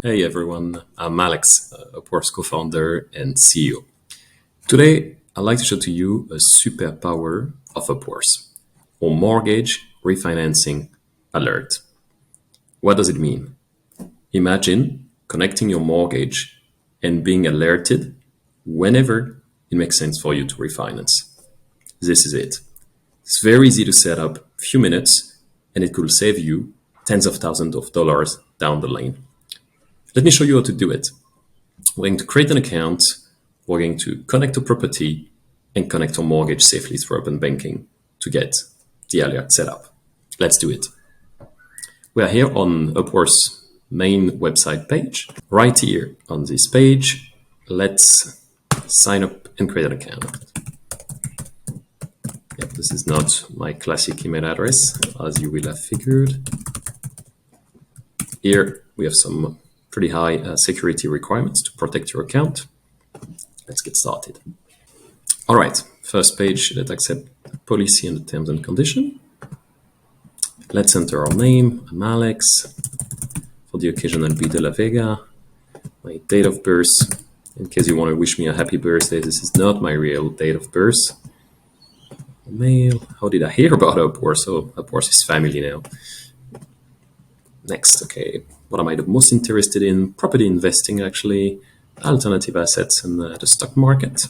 Hey everyone, I'm Alex, Upworth co-founder and CEO. Today, I'd like to show to you a superpower of Upworth, or mortgage refinancing alert. What does it mean? Imagine connecting your mortgage and being alerted whenever it makes sense for you to refinance. This is it. It's very easy to set up, few minutes, and it could save you tens of thousands of dollars down the lane. Let me show you how to do it. We're going to create an account. We're going to connect a property and connect our mortgage safely through open banking to get the alert set up. Let's do it. We are here on Upworth's main website page. Right here on this page, let's sign up and create an account. Yep, this is not my classic email address, as you will have figured. Here we have some pretty high security requirements to protect your account. Let's get started. All right, first page, let's accept the policy and the terms and condition. Let's enter our name. I'm Alex. For the occasion, I'll be De La Vega. My date of birth, in case you want to wish me a happy birthday, this is not my real date of birth. Mail. How did I hear about Upworth? So Upworth is family now. Next, okay. What am I the most interested in? Property investing, actually. Alternative assets and the stock market.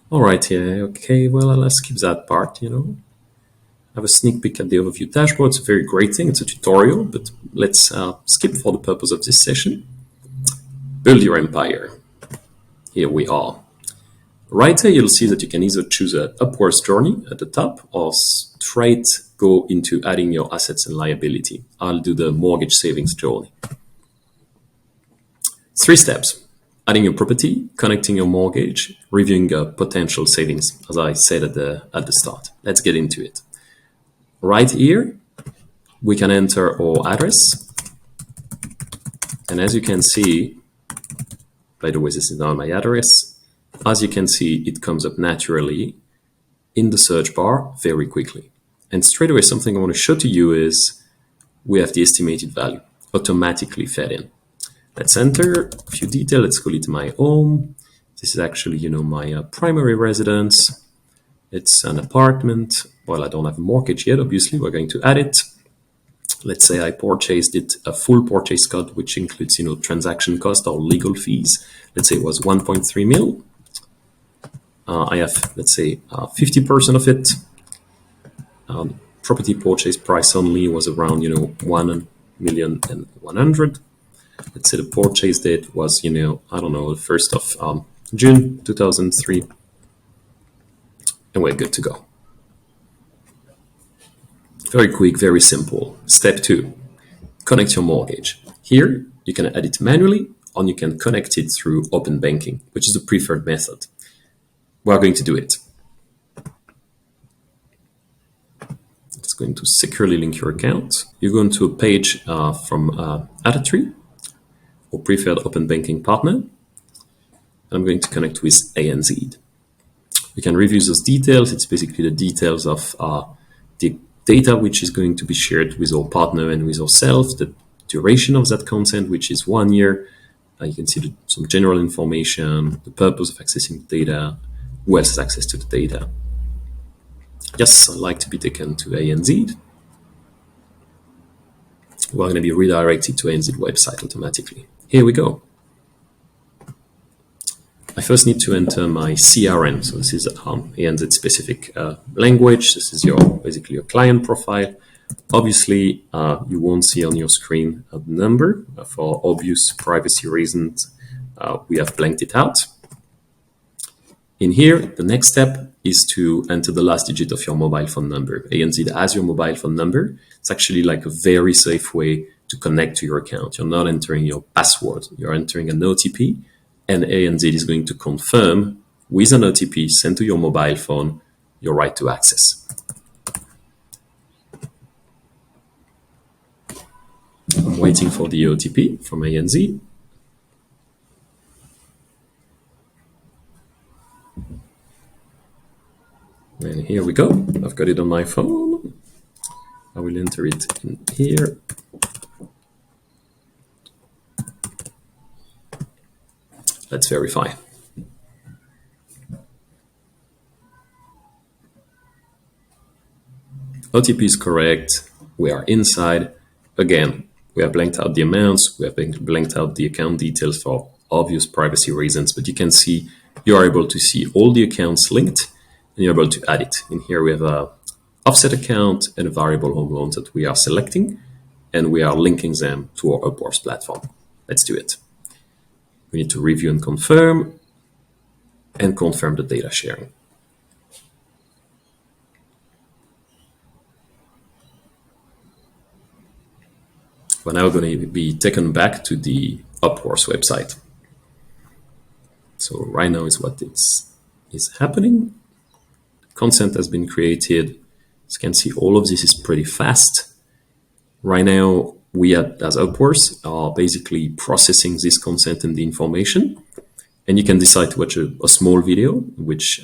All right, yeah, okay. Well, let's skip that part, Have a sneak peek at the overview dashboard. It's a very great thing. It's a tutorial, but let's skip for the purpose of this session. Build your empire. Here we are. Right here, you'll see that you can either choose an upwards journey at the top or straight go into adding your assets and liability. I'll do the mortgage savings journey. 3 steps: adding your property, connecting your mortgage, reviewing potential savings, as I said at the start. Let's get into it. Right here, we can enter our address. And as you can see, by the way, this is not my address. As you can see, it comes up naturally in the search bar very quickly. And straight away, something I want to show to you is we have the estimated value automatically fed in. Let's enter a few details. Let's call it my home. This is actually, my primary residence. It's an apartment. Well, I don't have a mortgage yet, obviously. We're going to add it. Let's say I purchased it, a full purchase cost, which includes, transaction cost or legal fees. Let's say it was 1.3 mil. I have, let's say, 50% of it. Property purchase price only was around, 1,100,000. Let's say the purchase date was, the 1st of June 2003. And we're good to go. Very quick, very simple. Step 2, connect your mortgage. Here, you can add it manually or you can connect it through open banking, which is the preferred method. We're going to do it. It's going to securely link your account. You go into a page from Chavotier, or preferred open banking partner. I'm going to connect with ANZ. You can review those details. It's basically the details of the data which is going to be shared with our partner and with ourselves, the duration of that consent, which is 1 year. You can see some general information, the purpose of accessing the data, who else has access to the data. Yes, I'd like to be taken to ANZ. We're going to be redirected to ANZ website automatically. Here we go. I first need to enter my CRM. So this is ANZ specific language. This is basically your client profile. Obviously, you won't see on your screen a number for obvious privacy reasons. We have blanked it out. In here, the next step is to enter the last digit of your mobile phone number. ANZ has your mobile phone number. It's actually like a very safe way to connect to your account. You're not entering your password. You're entering an OTP, and ANZ is going to confirm with an OTP sent to your mobile phone your right to access. I'm waiting for the OTP from ANZ. And here we go. I've got it on my phone. I will enter it in here. Let's verify. OTP is correct. We are inside. Again, we have blanked out the amounts. We have blanked out the account details for obvious privacy reasons, but you can see you are able to see all the accounts linked and you're able to add it. In here, we have a offset account and a variable home loan that we are selecting, and we are linking them to our Upworth platform. Let's do it. We need to review and confirm the data sharing. We're now going to be taken back to the Upworth website. So right now is what is happening. Consent has been created. As you can see, all of this is pretty fast. Right now, we as Upworth are basically processing this consent and the information. And you can decide to watch a small video, which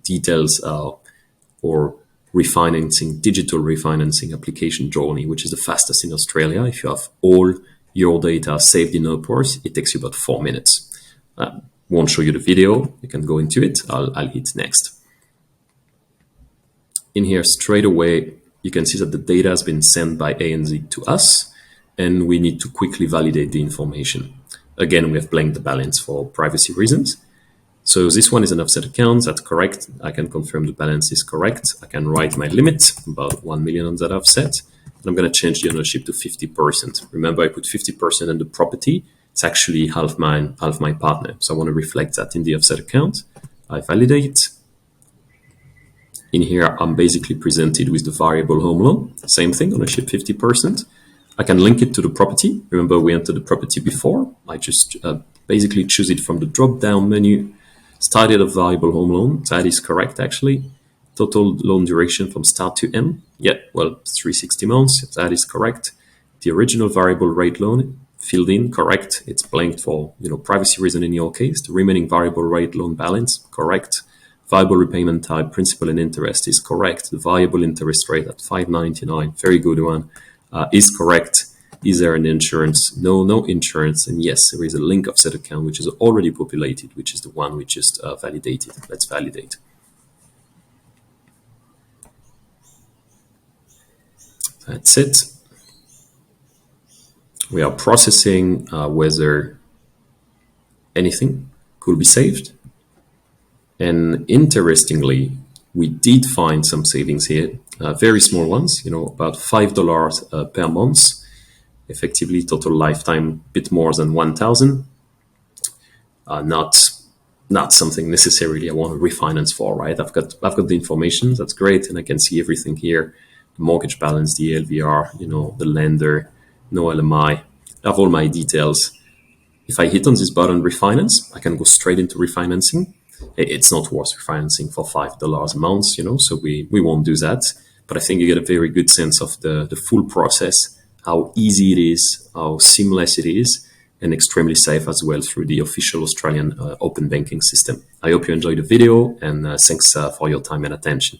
details or digital refinancing application journey, which is the fastest in Australia. If you have all your data saved in Upworth, it takes you about 4 minutes. Won't show you the video. You can go into it. I'll hit next. In here, straight away, you can see that the data has been sent by ANZ to us, and we need to quickly validate the information. Again, we have blanked the balance for privacy reasons. So this one is an offset account. That's correct. I can confirm the balance is correct. I can write my limit, about 1 million on that offset. And I'm going to change the ownership to 50%. Remember, I put 50% on the property. It's actually half mine, half my partner. So I want to reflect that in the offset account. I validate. In here, I'm basically presented with the variable home loan. Same thing, ownership 50%. I can link it to the property. Remember, we entered the property before. I just basically choose it from the drop-down menu. Started a variable home loan. That is correct, actually. Total loan duration from start to end. Yeah, well, 360 months. That is correct. The original variable rate loan filled in, correct. It's blanked for privacy reason in your case. The remaining variable rate loan balance, correct. Variable repayment type, principal and interest is correct. The variable interest rate at 5.99, very good one, is correct. Is there an insurance? No insurance. And yes, there is a link offset account, which is already populated, which is the one we just validated. Let's validate. That's it. We are processing whether anything could be saved. And interestingly, we did find some savings here, very small ones, about $5 per month, effectively total lifetime, bit more than 1,000. Not something necessarily I want to refinance for, right? I've got the information, that's great, and I can see everything here: the mortgage balance, the LVR, the lender, no LMI. I have all my details. If I hit on this button, refinance, I can go straight into refinancing. It's not worth refinancing for $5 a month, so we won't do that. But I think you get a very good sense of the full process, how easy it is, how seamless it is, and extremely safe as well through the official Australian open banking system. I hope you enjoyed the video, and thanks for your time and attention.